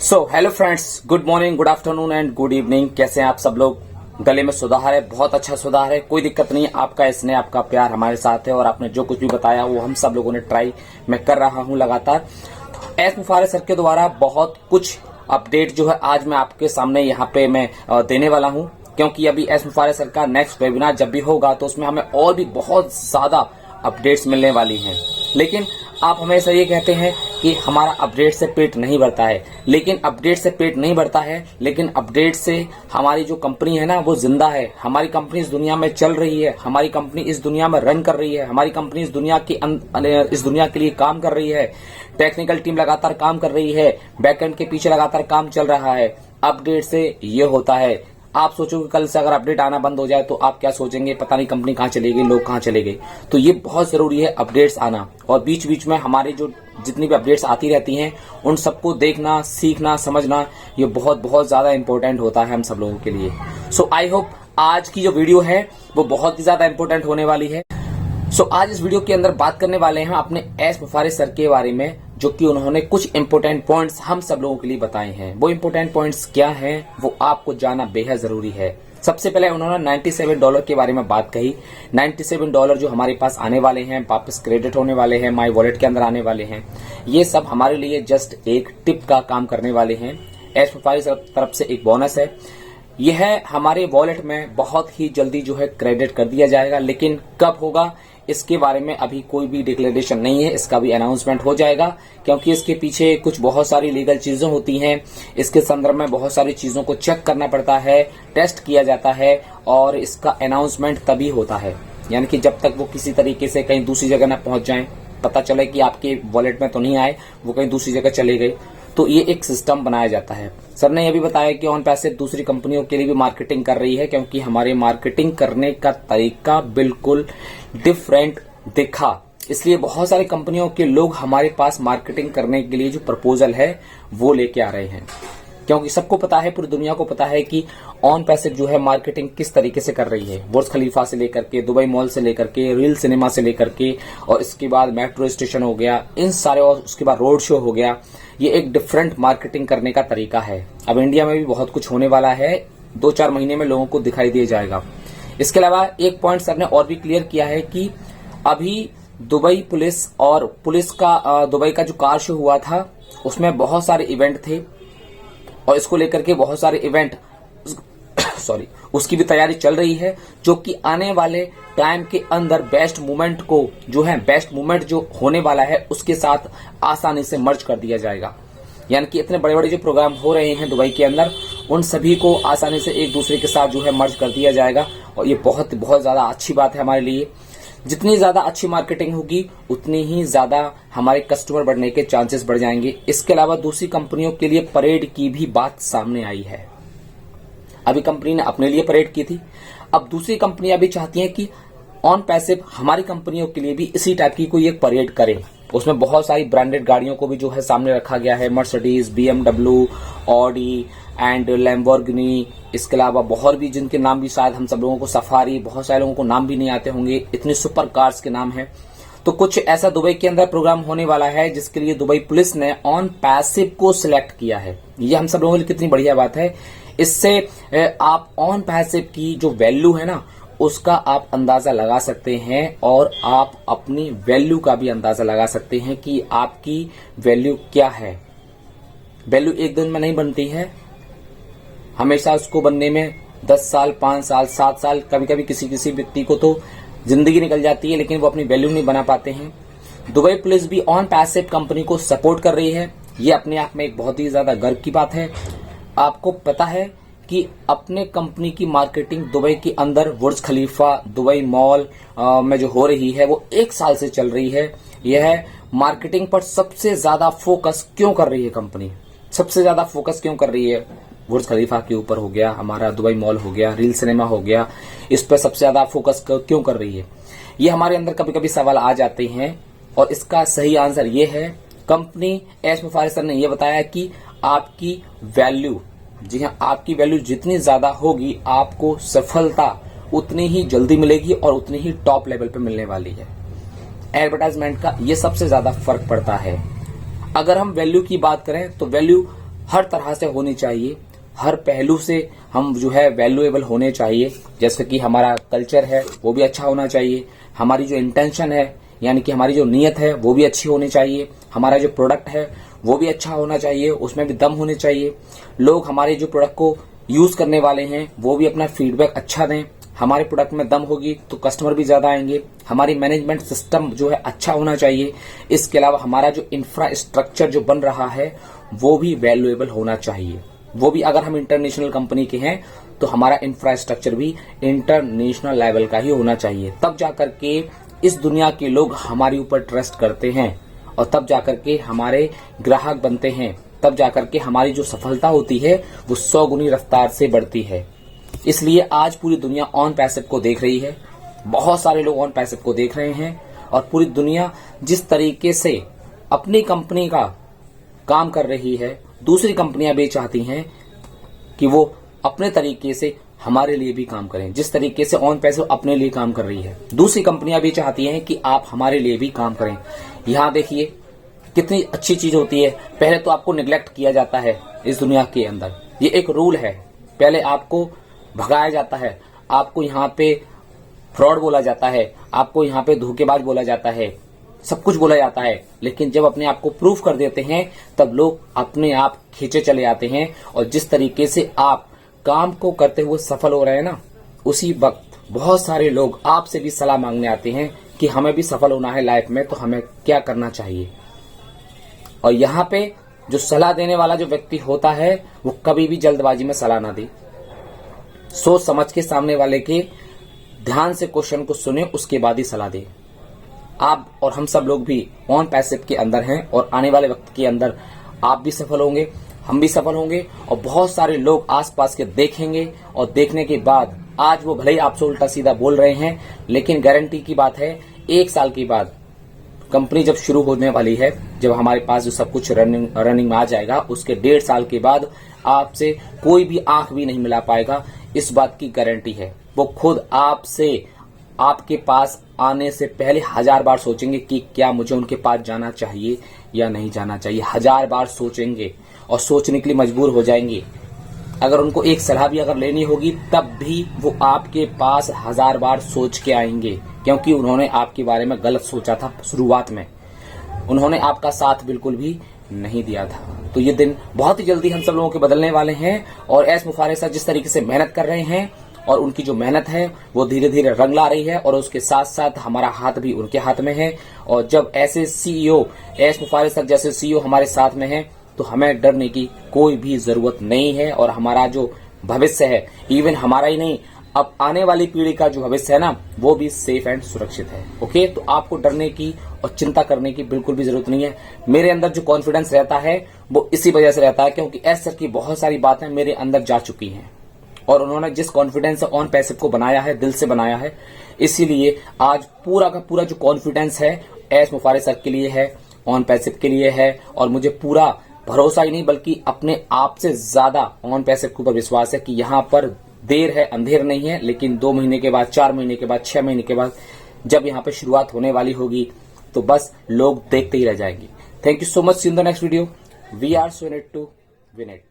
Hello friends, good morning, good afternoon and good evening. कैसे हैं आप सब लोग? गले में सुधार है, बहुत अच्छा सुधार है, कोई दिक्कत नहीं। आपका स्नेह, आपका प्यार हमारे साथ है और आपने जो कुछ भी बताया वो हम सब लोगों ने ट्राई मैं कर रहा हूं लगातार। एस मुफारे सर के द्वारा बहुत कुछ अपडेट जो है आज मैं आपके सामने यहाँ पे मैं देने वाला हूँ, क्योंकि अभी एस मुफारे सर का नेक्स्ट वेबिनार जब भी होगा तो उसमें हमें और भी बहुत ज्यादा अपडेट्स मिलने वाली हैं। लेकिन आप हमेशा ये कहते हैं कि हमारा अपडेट से पेट नहीं भरता है, लेकिन अपडेट से पेट नहीं भरता है, लेकिन अपडेट से हमारी जो कंपनी है ना वो जिंदा है। हमारी कंपनी इस दुनिया में चल रही है, हमारी कंपनी इस दुनिया में रन कर रही है, हमारी कंपनी इस दुनिया के लिए काम कर रही है। टेक्निकल टीम लगातार काम कर रही है, बैकएंड के पीछे लगातार काम चल रहा है। अपडेट से ये होता है। आप सोचोगे कल से अगर अपडेट आना बंद हो जाए तो आप क्या सोचेंगे, पता नहीं कंपनी कहां चली गई, लोग कहां चले गए। तो ये बहुत जरूरी है अपडेट्स आना, और बीच बीच में हमारे जो जितनी भी अपडेट्स आती रहती हैं उन सबको देखना, सीखना, समझना, ये बहुत बहुत ज्यादा इंपॉर्टेंट होता है हम सब लोगों के लिए। सो आई होप आज की जो वीडियो है वो बहुत ही ज्यादा इंपॉर्टेंट होने वाली है। आज इस वीडियो के अंदर बात करने वाले हैं अपने एस मुफारे सर के बारे में, जो कि उन्होंने कुछ इंपोर्टेंट पॉइंट्स हम सब लोगों के लिए बताए हैं। वो इंपोर्टेंट पॉइंट्स क्या हैं वो आपको जानना बेहद जरूरी है। सबसे पहले उन्होंने $97 के बारे में बात कही। $97 जो हमारे पास आने वाले हैं, वापस क्रेडिट होने वाले हैं, माई वॉलेट के अंदर आने वाले हैं। ये सब हमारे लिए जस्ट एक टिप का काम करने वाले हैं। एस मुफारे सर तरफ से एक बोनस है। यह हमारे वॉलेट में बहुत ही जल्दी जो है क्रेडिट कर दिया जाएगा, लेकिन कब होगा इसके बारे में अभी कोई भी डिक्लेरेशन नहीं है। इसका भी अनाउंसमेंट हो जाएगा, क्योंकि इसके पीछे कुछ बहुत सारी लीगल चीजें होती हैं। इसके संदर्भ में बहुत सारी चीजों को चेक करना पड़ता है, टेस्ट किया जाता है, और इसका अनाउंसमेंट तभी होता है, यानी कि जब तक वो किसी तरीके से कहीं दूसरी जगह न पहुंच जाए, पता चले कि आपके वॉलेट में तो नहीं आए, वो कहीं दूसरी जगह चले गए, तो ये एक सिस्टम बनाया जाता है। सर ने यह भी बताया कि ऑन पैसे दूसरी कंपनियों के लिए भी मार्केटिंग कर रही है, क्योंकि हमारे मार्केटिंग करने का तरीका बिल्कुल डिफरेंट दिखा, इसलिए बहुत सारी कंपनियों के लोग हमारे पास मार्केटिंग करने के लिए जो प्रपोजल है वो लेके आ रहे हैं। क्योंकि सबको पता है, पूरी दुनिया को पता है कि ऑन पैसिव जो है मार्केटिंग किस तरीके से कर रही है। बुर्ज खलीफा से लेकर के, दुबई मॉल से लेकर के, रील सिनेमा से लेकर के, और इसके बाद मेट्रो स्टेशन हो गया, इन सारे, और उसके बाद रोड शो हो गया। ये एक डिफरेंट मार्केटिंग करने का तरीका है। अब इंडिया में भी बहुत कुछ होने वाला है, 2-4 महीने में लोगों को दिखाई दिया जाएगा। इसके अलावा एक पॉइंट सर ने और भी क्लियर किया है कि अभी दुबई पुलिस और पुलिस का दुबई का जो कार शो हुआ था उसमें बहुत सारे इवेंट थे, और इसको लेकर के बहुत सारे इवेंट उसकी भी तैयारी चल रही है, जो कि आने वाले टाइम के अंदर बेस्ट मूवमेंट जो होने वाला है उसके साथ आसानी से मर्ज कर दिया जाएगा। यानी कि इतने बड़े बड़े जो प्रोग्राम हो रहे हैं दुबई के अंदर, उन सभी को आसानी से एक दूसरे के साथ जो है मर्ज कर दिया जाएगा, और ये बहुत बहुत ज्यादा अच्छी बात है हमारे लिए। जितनी ज्यादा अच्छी मार्केटिंग होगी उतनी ही ज्यादा हमारे कस्टमर बढ़ने के चांसेस बढ़ जाएंगे। इसके अलावा दूसरी कंपनियों के लिए परेड की भी बात सामने आई है। अभी कंपनी ने अपने लिए परेड की थी, अब दूसरी कंपनियां भी चाहती हैं कि ऑन पैसिव हमारी कंपनियों के लिए भी इसी टाइप की कोई एक परेड करे। उसमें बहुत सारी ब्रांडेड गाड़ियों को भी जो है सामने रखा गया है, Mercedes, BMW, Audi and Lamborghini. इसके अलावा बहुत भी जिनके नाम भी शायद हम सब लोगों को, सफारी, बहुत सारे लोगों को नाम भी नहीं आते होंगे, इतनी सुपर कार्स के नाम है। तो कुछ ऐसा दुबई के अंदर प्रोग्राम होने वाला है जिसके लिए दुबई पुलिस ने ऑन पैसिव को सिलेक्ट किया है। ये हम सब लोगों के लिए कितनी बढ़िया बात है। इससे आप ऑन पैसिव की जो वैल्यू है ना उसका आप अंदाजा लगा सकते हैं, और आप अपनी वैल्यू का भी अंदाजा लगा सकते हैं कि आपकी वैल्यू क्या है। वैल्यू एक दिन में नहीं बनती है, हमेशा उसको बनने में 10 साल, 5 साल, 7 साल, कभी कभी किसी व्यक्ति को तो जिंदगी निकल जाती है, लेकिन वो अपनी वैल्यू नहीं बना पाते हैं। दुबई पुलिस भी ऑन पैसिव कंपनी को सपोर्ट कर रही है। ये अपने आप में एक बहुत ही ज्यादा गर्व की बात है। आपको पता है कि अपने कंपनी की मार्केटिंग दुबई के अंदर बुर्ज खलीफा, दुबई मॉल में जो हो रही है वो 1 साल से चल रही है। यह मार्केटिंग पर सबसे ज्यादा फोकस क्यों कर रही है कंपनी, सबसे ज्यादा फोकस क्यों कर रही है? बुर्ज खलीफा के ऊपर हो गया, हमारा दुबई मॉल हो गया, रील सिनेमा हो गया, इस पर सबसे ज्यादा फोकस क्यों कर रही है? ये हमारे अंदर कभी कभी सवाल आ जाते हैं, और इसका सही आंसर ये है, कंपनी एस मुफारे सर ने यह बताया कि आपकी वैल्यू, जी हाँ, आपकी वैल्यू जितनी ज्यादा होगी आपको सफलता उतनी ही जल्दी मिलेगी और उतनी ही टॉप लेवल पे मिलने वाली है। एडवर्टाइजमेंट का ये सबसे ज्यादा फर्क पड़ता है। अगर हम वैल्यू की बात करें तो वैल्यू हर तरह से होनी चाहिए, हर पहलू से हम जो है वैल्यूएबल होने चाहिए। जैसे कि हमारा कल्चर है वो भी अच्छा होना चाहिए, हमारी जो इंटेंशन है यानी कि हमारी जो नीयत है वो भी अच्छी होनी चाहिए, हमारा जो प्रोडक्ट है वो भी अच्छा होना चाहिए, उसमें भी दम होने चाहिए। लोग हमारे जो प्रोडक्ट को यूज करने वाले हैं वो भी अपना फीडबैक अच्छा दें। हमारे प्रोडक्ट में दम होगी तो कस्टमर भी ज्यादा आएंगे। हमारी मैनेजमेंट सिस्टम जो है अच्छा होना चाहिए। इसके अलावा हमारा जो इंफ्रास्ट्रक्चर जो बन रहा है वो भी वैल्यूएबल होना चाहिए। वो भी अगर हम इंटरनेशनल कंपनी के हैं तो हमारा इंफ्रास्ट्रक्चर भी इंटरनेशनल लेवल का ही होना चाहिए। तब जाकर के इस दुनिया के लोग हमारे ऊपर ट्रस्ट करते हैं और तब जाकर के हमारे ग्राहक बनते हैं। तब जाकर के हमारी जो सफलता होती है वो 100 गुनी रफ्तार से बढ़ती है। इसलिए आज पूरी दुनिया ऑन पैसिव को देख रही है, बहुत सारे लोग ऑन पैसिव को देख रहे हैं और पूरी दुनिया जिस तरीके से अपनी कंपनी का काम कर रही है, दूसरी कंपनियां भी चाहती हैं कि वो अपने तरीके से हमारे लिए भी काम करें। जिस तरीके से ऑन पैसिव अपने लिए काम कर रही है, दूसरी कंपनियां भी चाहती हैं कि आप हमारे लिए भी काम करें। यहाँ देखिए कितनी अच्छी चीज होती है। पहले तो आपको निगलेक्ट किया जाता है इस दुनिया के अंदर, ये एक रूल है। पहले आपको भगाया जाता है, आपको यहाँ पे फ्रॉड बोला जाता है, आपको यहाँ पे धोखेबाज बोला जाता है, सब कुछ बोला जाता है। लेकिन जब अपने आप को प्रूफ कर देते हैं तब लोग अपने आप खींचे चले आते हैं। और जिस तरीके से आप काम को करते हुए सफल हो रहे हैं ना, उसी वक्त बहुत सारे लोग आपसे भी सलाह मांगने आते हैं कि हमें भी सफल होना है लाइफ में, तो हमें क्या करना चाहिए। और यहाँ पे जो सलाह देने वाला जो व्यक्ति होता है वो कभी भी जल्दबाजी में सलाह ना दे, सोच समझ के सामने वाले के ध्यान से क्वेश्चन को सुने, उसके बाद ही सलाह दे। आप और हम सब लोग भी ऑन पैसिव के अंदर हैं और आने वाले वक्त के अंदर आप भी सफल होंगे, हम भी सफल होंगे और बहुत सारे लोग आसपास के देखेंगे। और देखने के बाद आज वो भले ही आपसे उल्टा सीधा बोल रहे हैं, लेकिन गारंटी की बात है 1 साल के बाद कंपनी जब शुरू होने वाली है, जब हमारे पास जो सब कुछ रनिंग में आ जाएगा, उसके 1.5 साल के बाद आपसे कोई भी आंख भी नहीं मिला पाएगा। इस बात की गारंटी है। वो खुद आपसे आपके पास आने से पहले 1000 बार सोचेंगे कि क्या मुझे उनके पास जाना चाहिए या नहीं जाना चाहिए। 1000 बार सोचेंगे और सोचने के लिए मजबूर हो जाएंगे। अगर उनको एक सलाह भी अगर लेनी होगी तब भी वो आपके पास 1000 बार सोच के आएंगे, क्योंकि उन्होंने आपके बारे में गलत सोचा था शुरुआत में, उन्होंने आपका साथ बिल्कुल भी नहीं दिया था। तो ये दिन बहुत ही जल्दी हम सब लोगों के बदलने वाले हैं। और एस मुफारे सर जिस तरीके से मेहनत कर रहे हैं और उनकी जो मेहनत है वो धीरे धीरे रंग ला रही है और उसके साथ साथ हमारा हाथ भी उनके हाथ में है। और जब ऐसे सीईओ एस मुफारे सर जैसे सीईओ हमारे साथ में है तो हमें डरने की कोई भी जरूरत नहीं है। और हमारा जो भविष्य है, इवन हमारा ही नहीं, अब आने वाली पीढ़ी का जो भविष्य है ना, वो भी सेफ एंड सुरक्षित है। ओके, तो आपको डरने की और चिंता करने की बिल्कुल भी जरूरत नहीं है। मेरे अंदर जो कॉन्फिडेंस रहता है वो इसी वजह से रहता है क्योंकि एस सर की बहुत सारी बातें मेरे अंदर जा चुकी हैं और उन्होंने जिस कॉन्फिडेंस से ऑन पैसिव को बनाया है, दिल से बनाया है, इसीलिए आज पूरा का पूरा जो कॉन्फिडेंस है एस मुफारे सर के लिए है, ऑन पैसिव के लिए है। और मुझे पूरा भरोसा ही नहीं बल्कि अपने आप से ज्यादा ऑन पैसिव के ऊपर विश्वास है कि यहाँ पर देर है अंधेर नहीं है। लेकिन 2 महीने के बाद, 4 महीने के बाद, 6 महीने के बाद जब यहाँ पे शुरुआत होने वाली होगी तो बस लोग देखते ही रह जाएंगे। Thank you so much. See you in the next video. We are so in it to win it.